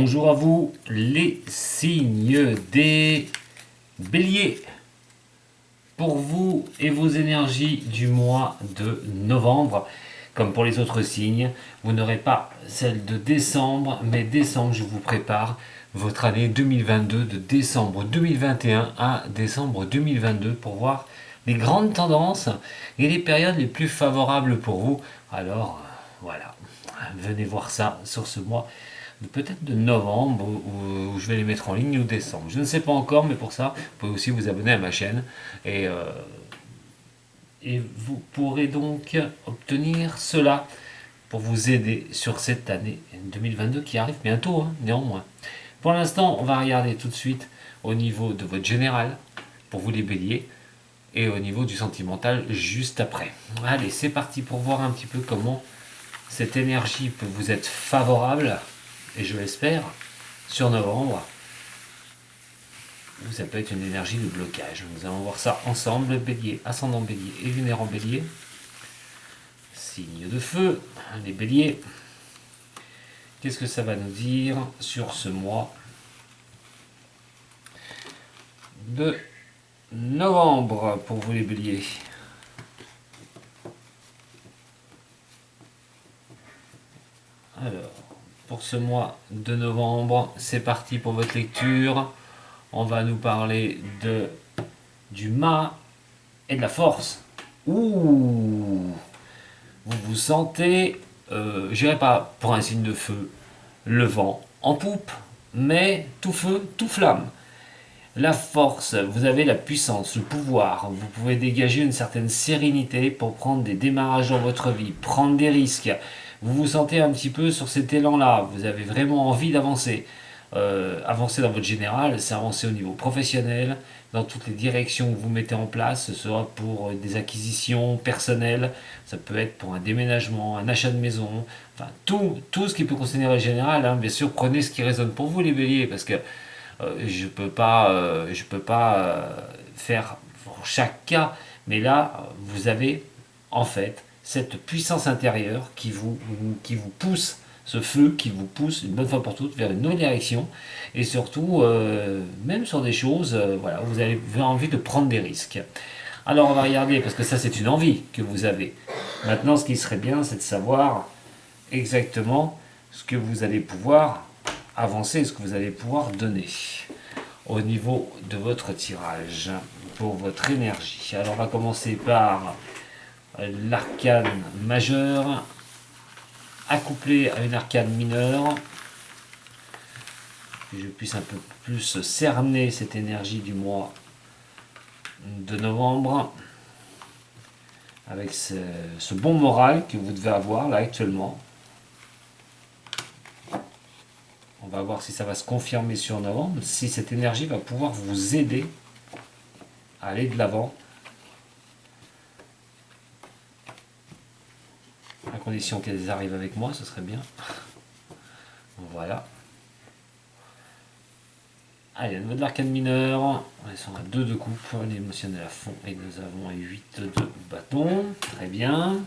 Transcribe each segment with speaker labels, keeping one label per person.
Speaker 1: Bonjour à vous, les signes des béliers. Pour vous et vos énergies du mois de novembre, comme pour les autres signes, vous n'aurez pas celle de décembre, mais décembre, je vous prépare votre année 2022 de décembre 2021 à décembre 2022 pour voir les grandes tendances et les périodes les plus favorables pour vous. Alors, voilà, venez voir ça sur ce mois peut-être de novembre où je vais les mettre en ligne ou décembre. Je ne sais pas encore, mais pour ça, vous pouvez aussi vous abonner à ma chaîne et vous pourrez donc obtenir cela pour vous aider sur cette année 2022 qui arrive bientôt, hein, néanmoins. Pour l'instant, on va regarder tout de suite au niveau de votre général, pour vous les béliers, et au niveau du sentimental juste après. Allez, c'est parti pour voir un petit peu comment cette énergie peut vous être favorable, et je l'espère, sur novembre, où ça peut être une énergie de blocage. Nous allons voir ça ensemble, bélier, ascendant bélier et lunaire en bélier. Signe de feu, les béliers. Qu'est-ce que ça va nous dire sur ce mois de novembre pour vous les béliers? Alors, pour ce mois de novembre, c'est parti pour votre lecture. On va nous parler du mât et de la force. Ouh, vous vous sentez, je dirais pas pour un signe de feu, le vent en poupe, mais tout feu, tout flamme. La force, vous avez la puissance, le pouvoir, vous pouvez dégager une certaine sérénité pour prendre des démarrages dans votre vie, prendre des risques. Vous vous sentez un petit peu sur cet élan-là, vous avez vraiment envie d'avancer. Avancer dans votre général, c'est avancer au niveau professionnel, dans toutes les directions que vous mettez en place, ce sera pour des acquisitions personnelles, ça peut être pour un déménagement, un achat de maison, enfin tout ce qui peut concerner le général, hein. Bien sûr, prenez ce qui résonne pour vous les béliers, parce que je peux pas faire pour chaque cas, mais là, vous avez en fait cette puissance intérieure qui vous pousse, ce feu qui vous pousse une bonne fois pour toutes vers une nouvelle direction, et surtout, même sur des choses, voilà, vous avez envie de prendre des risques. Alors on va regarder, parce que ça c'est une envie que vous avez. Maintenant, ce qui serait bien, c'est de savoir exactement ce que vous allez pouvoir avancer, ce que vous allez pouvoir donner au niveau de votre tirage pour votre énergie. Alors on va commencer par l'arcane majeure accouplé à une arcane mineure, que je puisse un peu plus cerner cette énergie du mois de novembre avec ce bon moral que vous devez avoir là actuellement. On va voir si ça va se confirmer sur novembre, si cette énergie va pouvoir vous aider à aller de l'avant, à condition qu'elles arrivent avec moi, ce serait bien. Voilà. Allez, au niveau de l'arcane mineur, on sont à 2 de coupe, l'émotionnel à fond, et nous avons 8 de bâton. Très bien.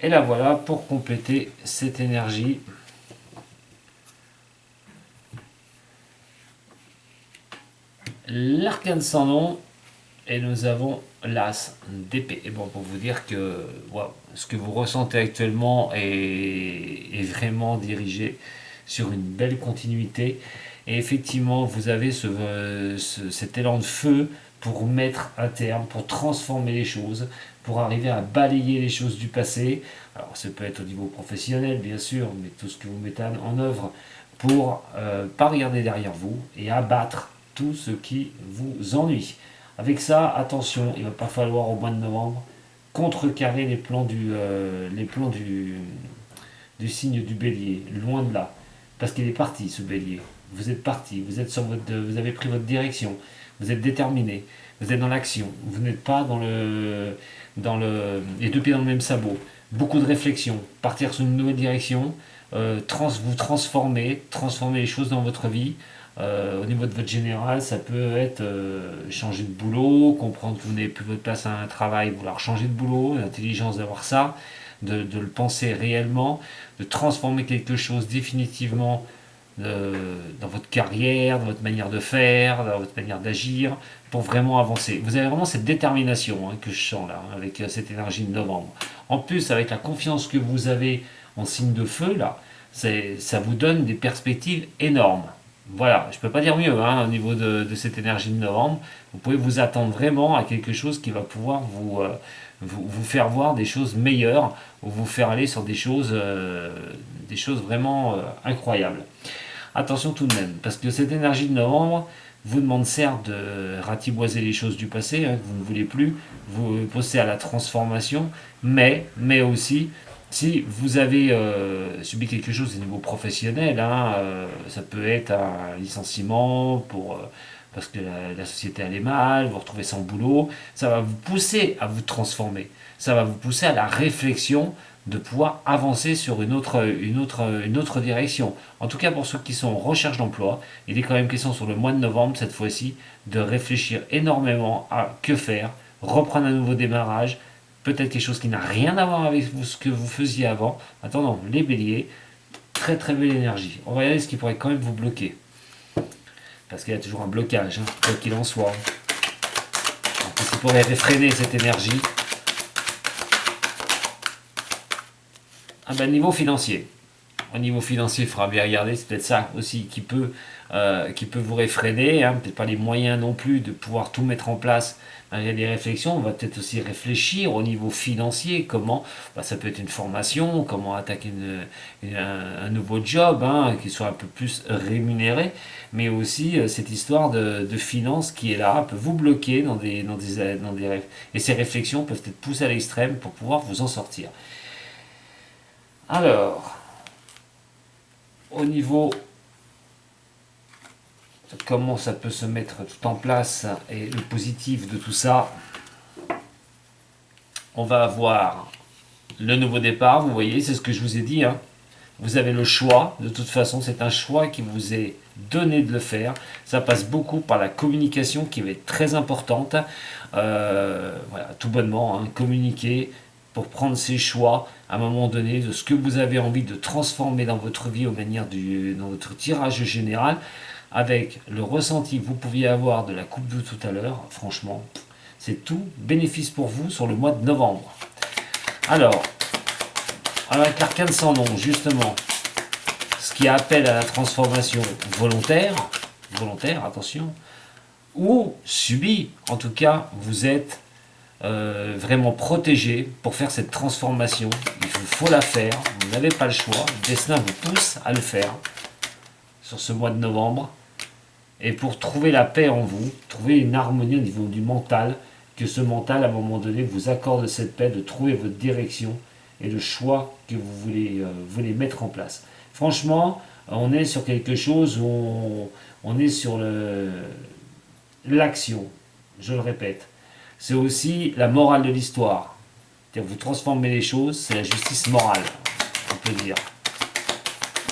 Speaker 1: Et là voilà pour compléter cette énergie. L'arcane sans nom, et nous avons l'as d'épée. Et bon, pour vous dire que wow, ce que vous ressentez actuellement est vraiment dirigé sur une belle continuité. Et effectivement, vous avez cet élan de feu pour mettre un terme, pour transformer les choses, pour arriver à balayer les choses du passé. Alors ça peut être au niveau professionnel bien sûr, mais tout ce que vous mettez en œuvre pour pas regarder derrière vous et abattre tout ce qui vous ennuie. Avec ça, attention, il ne va pas falloir au mois de novembre contrecarrer les plans du signe du bélier, loin de là. Parce qu'il est parti ce bélier. Vous êtes parti, vous avez pris votre direction, vous êtes déterminé, vous êtes dans l'action, vous n'êtes pas les 2 pieds dans le même sabot. Beaucoup de réflexion, partir sur une nouvelle direction, vous transformer les choses dans votre vie. Au niveau de votre général, ça peut être changer de boulot, comprendre que vous n'avez plus votre place à un travail, vouloir changer de boulot, l'intelligence d'avoir ça, de le penser réellement, de transformer quelque chose définitivement dans votre carrière, dans votre manière de faire, dans votre manière d'agir, pour vraiment avancer. Vous avez vraiment cette détermination que je sens là, avec cette énergie de novembre. En plus, avec la confiance que vous avez en signe de feu, là, ça vous donne des perspectives énormes. Voilà, je ne peux pas dire mieux au niveau de cette énergie de novembre. Vous pouvez vous attendre vraiment à quelque chose qui va pouvoir vous faire voir des choses meilleures ou vous faire aller sur des choses vraiment incroyables. Attention tout de même, parce que cette énergie de novembre vous demande certes de ratiboiser les choses du passé, que vous ne voulez plus, vous poussez à la transformation, mais aussi si vous avez subi quelque chose au niveau professionnel, ça peut être un licenciement parce que la société allait mal, vous retrouvez sans boulot, ça va vous pousser à vous transformer, ça va vous pousser à la réflexion de pouvoir avancer sur une autre direction. En tout cas, pour ceux qui sont en recherche d'emploi, il est quand même question sur le mois de novembre, cette fois-ci, de réfléchir énormément à que faire, reprendre un nouveau démarrage, peut-être quelque chose qui n'a rien à voir avec ce que vous faisiez avant. Attendons, les béliers, très très belle énergie. On va regarder ce qui pourrait quand même vous bloquer. Parce qu'il y a toujours un blocage, quoi qu'il en soit. Qu'est-ce qui pourrait réfréner cette énergie? Niveau financier. Au niveau financier, il faudra bien regarder, c'est peut-être ça aussi qui peut vous réfréner, peut-être pas les moyens non plus de pouvoir tout mettre en place. Il y a des réflexions, on va peut-être aussi réfléchir au niveau financier, comment, ça peut être une formation, comment attaquer un nouveau job, qui soit un peu plus rémunéré, mais aussi cette histoire de finances qui est là, peut vous bloquer dans des rêves. Et ces réflexions peuvent être poussées à l'extrême pour pouvoir vous en sortir. Alors, au niveau de comment ça peut se mettre tout en place et le positif de tout ça, on va avoir le nouveau départ, vous voyez, c'est ce que je vous ai dit. Vous avez le choix, de toute façon, c'est un choix qui vous est donné de le faire. Ça passe beaucoup par la communication qui va être très importante. Voilà, tout bonnement, communiquer pour prendre ses choix à un moment donné de ce que vous avez envie de transformer dans votre vie dans votre tirage général, avec le ressenti que vous pouviez avoir de la coupe de tout à l'heure. Franchement, c'est tout bénéfice pour vous sur le mois de novembre. Alors avec l'arcane sans nom, justement, ce qui appelle à la transformation volontaire, attention, ou subie, en tout cas, vous êtes vraiment protégé pour faire cette transformation. Il faut la faire, vous n'avez pas le choix, le destin vous pousse à le faire sur ce mois de novembre. Et pour trouver la paix en vous, trouver une harmonie au niveau du mental, que ce mental, à un moment donné, vous accorde cette paix, de trouver votre direction et le choix que vous voulez mettre en place. Franchement, on est sur quelque chose où on est sur l'action, je le répète. C'est aussi la morale de l'histoire. Vous transformez les choses, c'est la justice morale, on peut dire.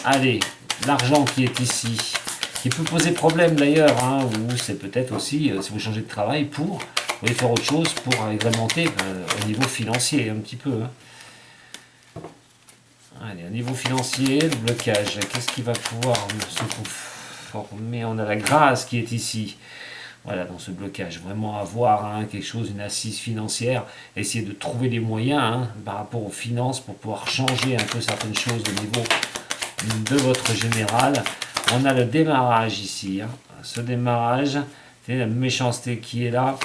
Speaker 1: Allez, l'argent qui est ici, qui peut poser problème d'ailleurs, ou c'est peut-être aussi, si vous changez de travail, vous voulez faire autre chose pour agrémenter au niveau financier un petit peu. Allez, au niveau financier, le blocage, qu'est-ce qui va pouvoir se former? On a la grâce qui est ici. Voilà, dans ce blocage, vraiment avoir quelque chose, une assise financière, essayer de trouver les moyens par rapport aux finances pour pouvoir changer un peu certaines choses au niveau de votre général. On a le démarrage ici, ce démarrage, c'est la méchanceté qui est là.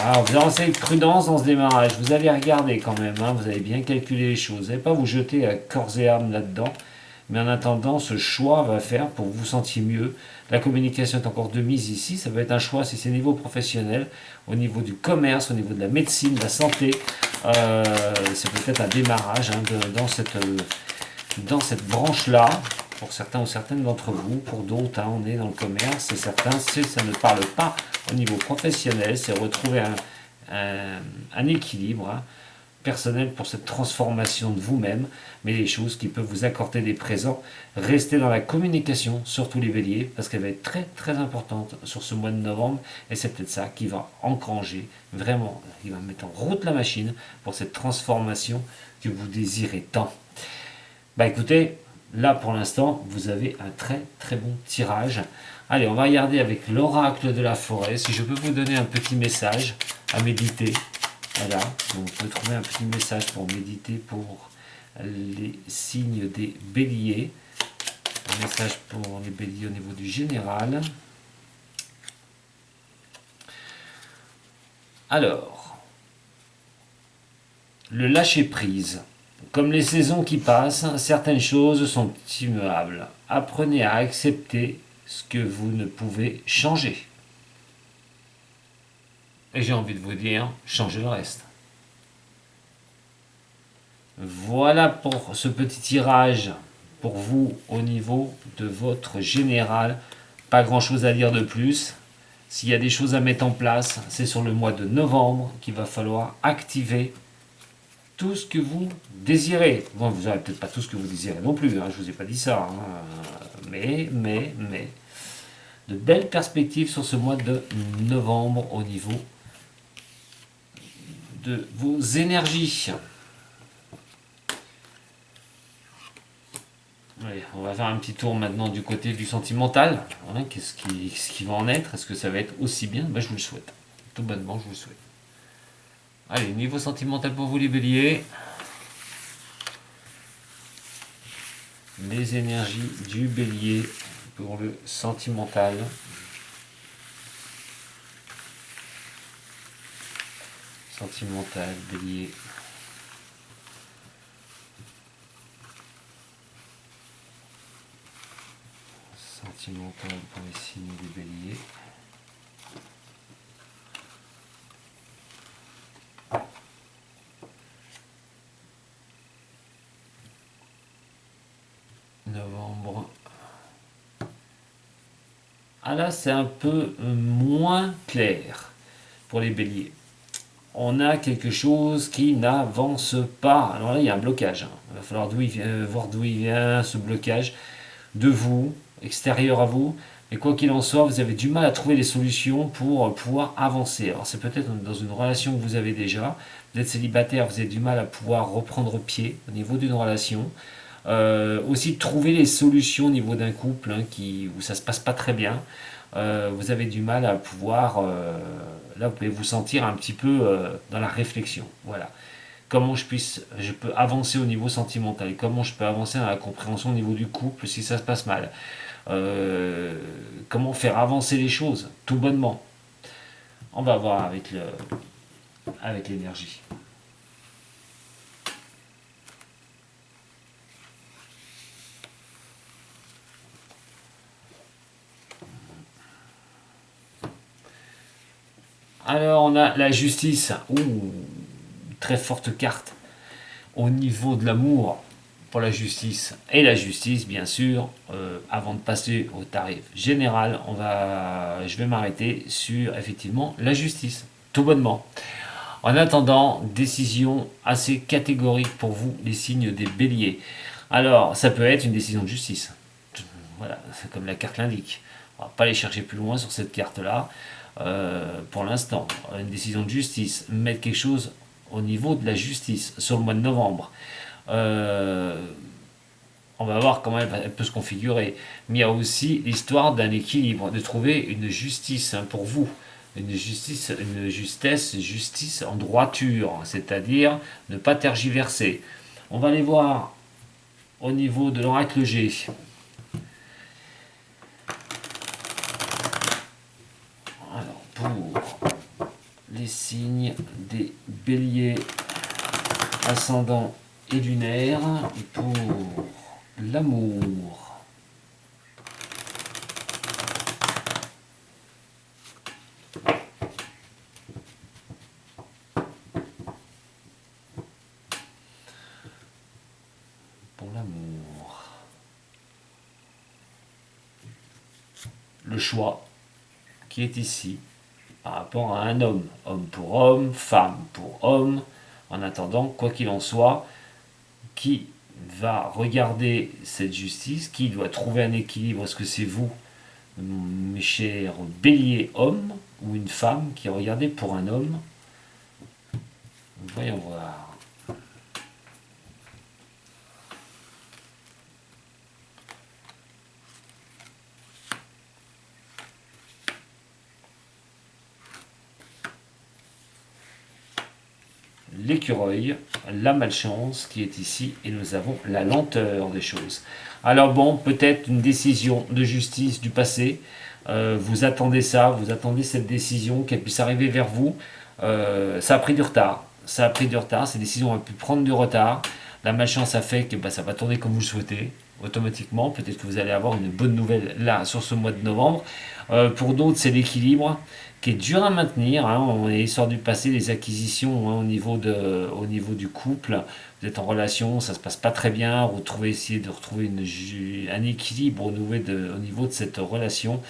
Speaker 1: Alors, vous avancez avec prudence dans ce démarrage, vous allez regarder quand même, vous allez bien calculer les choses, vous n'allez pas vous jeter à corps et âme là-dedans, mais en attendant, ce choix va faire pour que vous vous sentiez mieux. La communication est encore de mise ici, ça peut être un choix si c'est au niveau professionnel, au niveau du commerce, au niveau de la médecine, de la santé, c'est peut-être un démarrage dans cette branche-là, pour certains ou certaines d'entre vous, pour d'autres, on est dans le commerce, et certains, si ça ne parle pas au niveau professionnel, c'est retrouver un équilibre, personnelles pour cette transformation de vous-même, mais des choses qui peuvent vous accorder des présents. Restez dans la communication, surtout les béliers, parce qu'elle va être très très importante sur ce mois de novembre, et c'est peut-être ça qui va engranger, vraiment, qui va mettre en route la machine pour cette transformation que vous désirez tant. Bah écoutez, là pour l'instant, vous avez un très très bon tirage. Allez, on va regarder avec l'oracle de la forêt, si je peux vous donner un petit message à méditer. Voilà, donc vous pouvez trouver un petit message pour méditer pour les signes des béliers. Un message pour les béliers au niveau du général. Alors, le lâcher-prise. Comme les saisons qui passent, certaines choses sont immuables. Apprenez à accepter ce que vous ne pouvez changer. Et j'ai envie de vous dire, changez le reste. Voilà pour ce petit tirage pour vous au niveau de votre général. Pas grand chose à dire de plus. S'il y a des choses à mettre en place, c'est sur le mois de novembre qu'il va falloir activer tout ce que vous désirez. Bon, vous n'aurez peut-être pas tout ce que vous désirez non plus, hein, je ne vous ai pas dit ça. Hein. Mais, de belles perspectives sur ce mois de novembre au niveau de vos énergies. Allez, on va faire un petit tour maintenant du côté du sentimental. Hein, qu'est-ce qui va en être? Est-ce que ça va être aussi bien? Je vous le souhaite. Tout bonnement, je vous le souhaite. Allez, niveau sentimental pour vous les béliers. Les énergies du bélier pour le sentimental. Sentimental, bélier. Sentimental pour les signes du bélier. Novembre. Ah là, c'est un peu moins clair pour les béliers. On a quelque chose qui n'avance pas. Alors là, il y a un blocage. Il va falloir voir d'où il vient ce blocage de vous, extérieur à vous. Mais quoi qu'il en soit, vous avez du mal à trouver des solutions pour pouvoir avancer. Alors c'est peut-être dans une relation que vous avez déjà. Vous êtes célibataire, vous avez du mal à pouvoir reprendre pied au niveau d'une relation. Aussi trouver les solutions au niveau d'un couple où ça se passe pas très bien. Vous avez du mal à pouvoir... là, vous pouvez vous sentir un petit peu dans la réflexion. Voilà. Comment je peux avancer au niveau sentimental et comment je peux avancer dans la compréhension au niveau du couple si ça se passe mal. Comment faire avancer les choses tout bonnement. On va voir avec l'énergie. Alors on a la justice. Ouh, très forte carte au niveau de l'amour pour la justice. Et la justice, bien sûr, avant de passer au tarif général, je vais m'arrêter sur effectivement la justice, tout bonnement. En attendant, décision assez catégorique pour vous, les signes des béliers. Alors, ça peut être une décision de justice. Voilà, c'est comme la carte l'indique. On va pas aller chercher plus loin sur cette carte-là. Pour l'instant, une décision de justice, mettre quelque chose au niveau de la justice sur le mois de novembre. On va voir comment elle peut se configurer. Mais il y a aussi l'histoire d'un équilibre, de trouver une justice pour vous. Une justice en droiture, c'est-à-dire ne pas tergiverser. On va aller voir au niveau de l'oracle G. Alors, pour les signes des béliers ascendants et lunaires, et pour l'amour. Pour l'amour. Le choix qui est ici par rapport à un homme. Homme pour homme, femme pour homme. En attendant, quoi qu'il en soit, qui va regarder cette justice, qui doit trouver un équilibre? Est-ce que c'est vous, mes chers béliers hommes, ou une femme qui regardez pour un homme? Voyons voir. L'écureuil, la malchance qui est ici, et nous avons la lenteur des choses. Alors bon, peut-être une décision de justice du passé, vous attendez ça, vous attendez cette décision, qu'elle puisse arriver vers vous. Ça a pris du retard, cette décision a pu prendre du retard. La malchance a fait que ça va tourner comme vous le souhaitez, automatiquement. Peut-être que vous allez avoir une bonne nouvelle là, sur ce mois de novembre. Pour d'autres, c'est l'équilibre qui est dur à maintenir. Hein. On est histoire du passé, les acquisitions, hein, au niveau du couple. Vous êtes en relation, ça se passe pas très bien. Essayez de retrouver un équilibre au niveau de cette relation.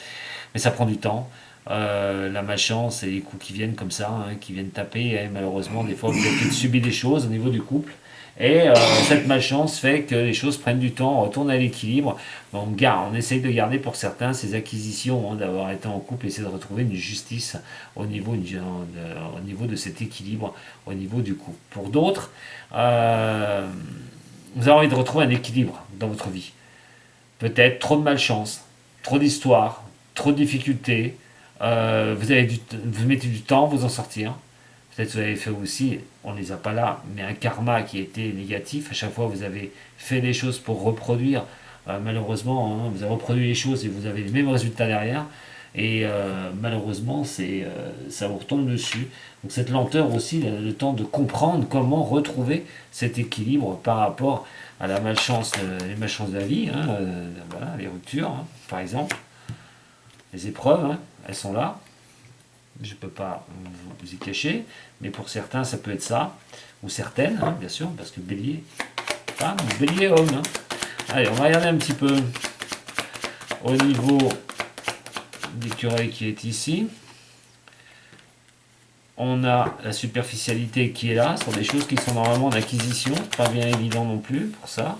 Speaker 1: Mais ça prend du temps. La malchance et les coups qui viennent comme ça, hein, qui viennent taper. Et malheureusement, des fois, vous avez peut-être subi des choses au niveau du couple. Et cette malchance fait que les choses prennent du temps, on retourne à l'équilibre. On essaye de garder pour certains ces acquisitions, hein, d'avoir été en couple, essayer de retrouver une justice au niveau de cet équilibre, au niveau du couple. Pour d'autres, vous avez envie de retrouver un équilibre dans votre vie. Peut-être trop de malchance, trop d'histoires, trop de difficultés. Vous mettez du temps à vous en sortir. Peut-être que vous avez fait aussi, on ne les a pas là, mais un karma qui était négatif. À chaque fois, vous avez fait les choses pour reproduire. Malheureusement, hein, vous avez reproduit les choses et vous avez les mêmes résultats derrière. Et malheureusement, ça vous retombe dessus. Donc cette lenteur aussi, le temps de comprendre comment retrouver cet équilibre par rapport à la malchance, les malchances de la vie, hein, voilà, les ruptures, hein, par exemple, les épreuves, hein, elles sont là. Je ne peux pas vous y cacher, mais pour certains, ça peut être ça, ou certaines, hein, bien sûr, parce que bélier, femme, bélier, homme. Hein. Allez, on va regarder un petit peu au niveau d'écureuil qui est ici. On a la superficialité qui est là, sur des choses qui sont normalement d'acquisition, pas bien évident non plus pour ça.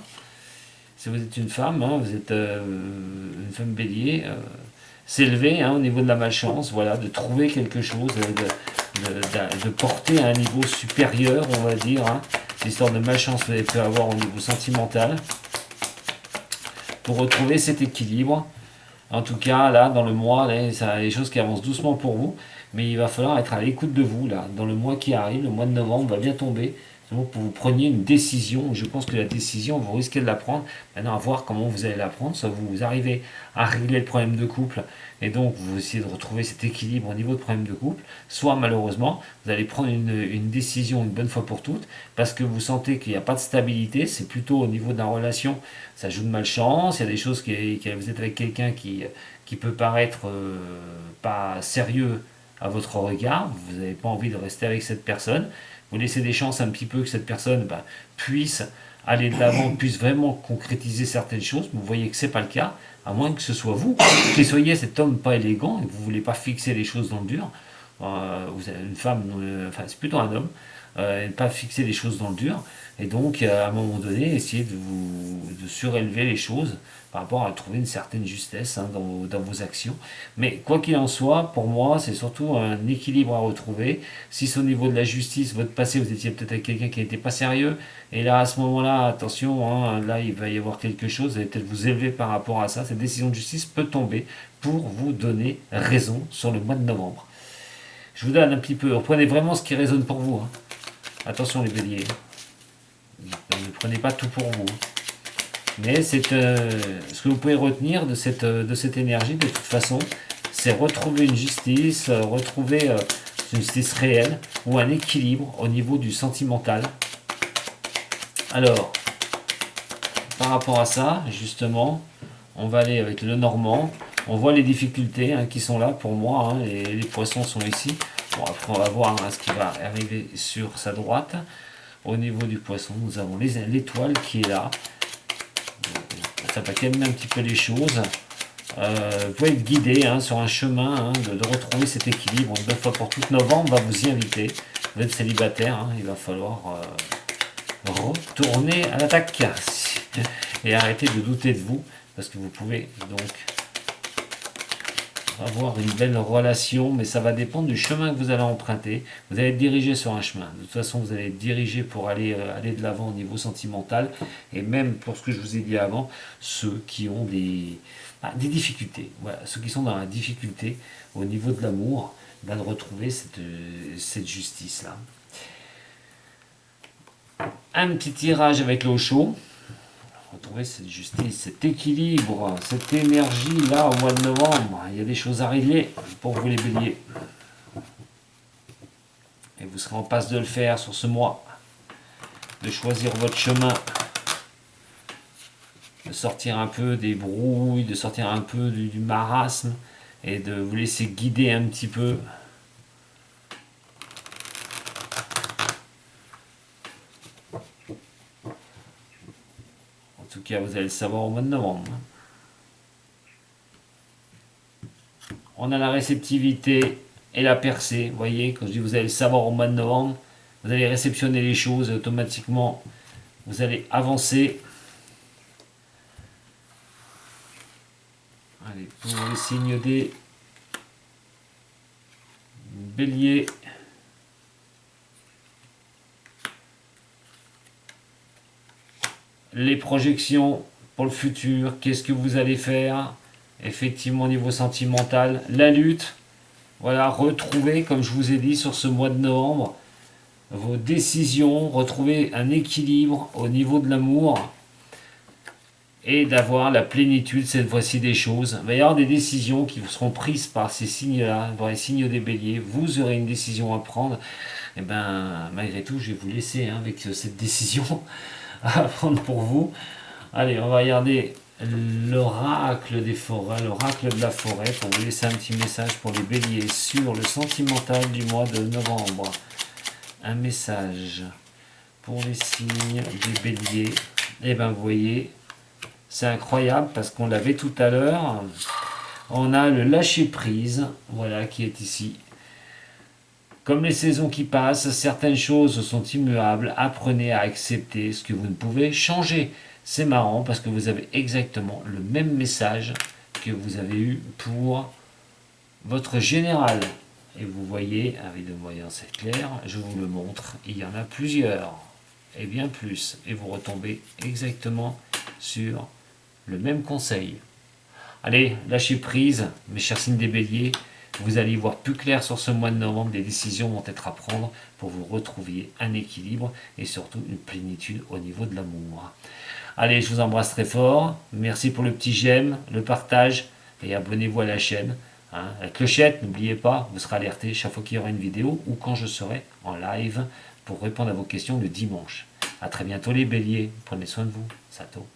Speaker 1: Si vous êtes une femme, hein, vous êtes une femme bélier, s'élever, hein, au niveau de la malchance, voilà, de trouver quelque chose, de porter à un niveau supérieur, on va dire, hein, l'histoire de malchance que vous avez pu avoir au niveau sentimental, pour retrouver cet équilibre. En tout cas, là, dans le mois, là, ça a des choses qui avancent doucement pour vous, mais il va falloir être à l'écoute de vous, là, dans le mois qui arrive, le mois de novembre va bien tomber, pour que vous preniez une décision. Je pense que la décision, vous risquez de la prendre. Maintenant, à voir comment vous allez la prendre. Soit vous arrivez à régler le problème de couple, et donc vous essayez de retrouver cet équilibre au niveau de problème de couple, soit malheureusement, vous allez prendre une décision une bonne fois pour toutes, parce que vous sentez qu'il n'y a pas de stabilité. C'est plutôt au niveau de la relation, ça joue de malchance. Il y a des choses vous êtes avec quelqu'un qui peut paraître pas sérieux à votre regard. Vous n'avez pas envie de rester avec cette personne. Vous laissez des chances un petit peu que cette personne puisse aller de l'avant, puisse vraiment concrétiser certaines choses, mais vous voyez que ce n'est pas le cas, à moins que ce soit vous qui soyez cet homme pas élégant et que vous ne voulez pas fixer les choses dans le dur. Vous avez une femme, c'est plutôt un homme, ne pas fixer les choses dans le dur, et donc à un moment donné, essayer de surélever les choses par rapport à trouver une certaine justesse, hein, dans vos actions. Mais quoi qu'il en soit, pour moi, c'est surtout un équilibre à retrouver. Si c'est au niveau de la justice, votre passé, vous étiez peut-être avec quelqu'un qui n'était pas sérieux, et là, à ce moment-là, attention, hein, là, il va y avoir quelque chose, vous allez peut-être vous élever par rapport à ça. Cette décision de justice peut tomber pour vous donner raison sur le mois de novembre. Je vous donne un petit peu, reprenez vraiment ce qui résonne pour vous. Hein. Attention les béliers, ne prenez pas tout pour vous. Mais ce que vous pouvez retenir de cette énergie, de toute façon, c'est retrouver une justice, retrouver une justice réelle ou un équilibre au niveau du sentimental. Alors, par rapport à ça, justement, on va aller avec le normand. On voit les difficultés, hein, qui sont là pour moi, hein, et les poissons sont ici. Bon, après, on va voir, hein, ce qui va arriver sur sa droite. Au niveau du poisson, nous avons l'étoile qui est là. Ça va calmer un petit peu les choses. Vous pouvez être guidé, hein, sur un chemin, hein, de retrouver cet équilibre. Une bonne fois pour toutes, novembre va vous y inviter. vous êtes célibataire, hein, il va falloir retourner à l'attaque et arrêter de douter de vous, parce que vous pouvez donc avoir une belle relation, mais ça va dépendre du chemin que vous allez emprunter. Vous allez être dirigé sur un chemin. De toute façon, vous allez être dirigé pour aller de l'avant au niveau sentimental, et même pour ce que je vous ai dit avant, ceux qui ont des difficultés. Voilà, ceux qui sont dans la difficulté au niveau de l'amour, de retrouver cette justice-là. Un petit tirage avec l'eau chaude. Retrouver cette justice, cet équilibre, cette énergie là au mois de novembre. Il y a des choses à régler pour vous les béliers. Et vous serez en passe de le faire sur ce mois. De choisir votre chemin. De sortir un peu des brouilles, de sortir un peu du marasme. Et de vous laisser guider un petit peu. En tout cas, vous allez le savoir au mois de novembre. On a la réceptivité et la percée. Vous voyez, quand je dis vous allez le savoir au mois de novembre, vous allez réceptionner les choses et automatiquement, vous allez avancer. Allez, pour les signes des béliers. Les projections pour le futur, qu'est-ce que vous allez faire? Effectivement, au niveau sentimental, la lutte, voilà, retrouver, comme je vous ai dit, sur ce mois de novembre, vos décisions, retrouver un équilibre au niveau de l'amour et d'avoir la plénitude cette fois-ci des choses. Il va y avoir des décisions qui vous seront prises par ces signes-là, par les signes des béliers. Vous aurez une décision à prendre. Et bien, malgré tout, je vais vous laisser avec cette décision à prendre pour vous. Allez, on va regarder l'oracle des forêts, l'oracle de la forêt, pour vous laisser un petit message pour les béliers sur le sentimental du mois de novembre. Un message pour les signes des béliers. Et bien, vous voyez, c'est incroyable parce qu'on l'avait tout à l'heure. On a le lâcher prise, voilà, qui est ici. Comme les saisons qui passent, certaines choses sont immuables. Apprenez à accepter ce que vous ne pouvez changer. C'est marrant parce que vous avez exactement le même message que vous avez eu pour votre général. Et vous voyez, avec de voyance éclair, je vous le montre, il y en a plusieurs, et bien plus. Et vous retombez exactement sur le même conseil. Allez, lâchez prise, mes chers signes des béliers. Vous allez y voir plus clair sur ce mois de novembre. Des décisions vont être à prendre pour vous retrouver un équilibre et surtout une plénitude au niveau de l'amour. Allez, je vous embrasse très fort. Merci pour le petit j'aime, le partage et abonnez-vous à la chaîne. La clochette, n'oubliez pas, vous serez alerté chaque fois qu'il y aura une vidéo ou quand je serai en live pour répondre à vos questions le dimanche. A très bientôt les béliers. Prenez soin de vous. Sato.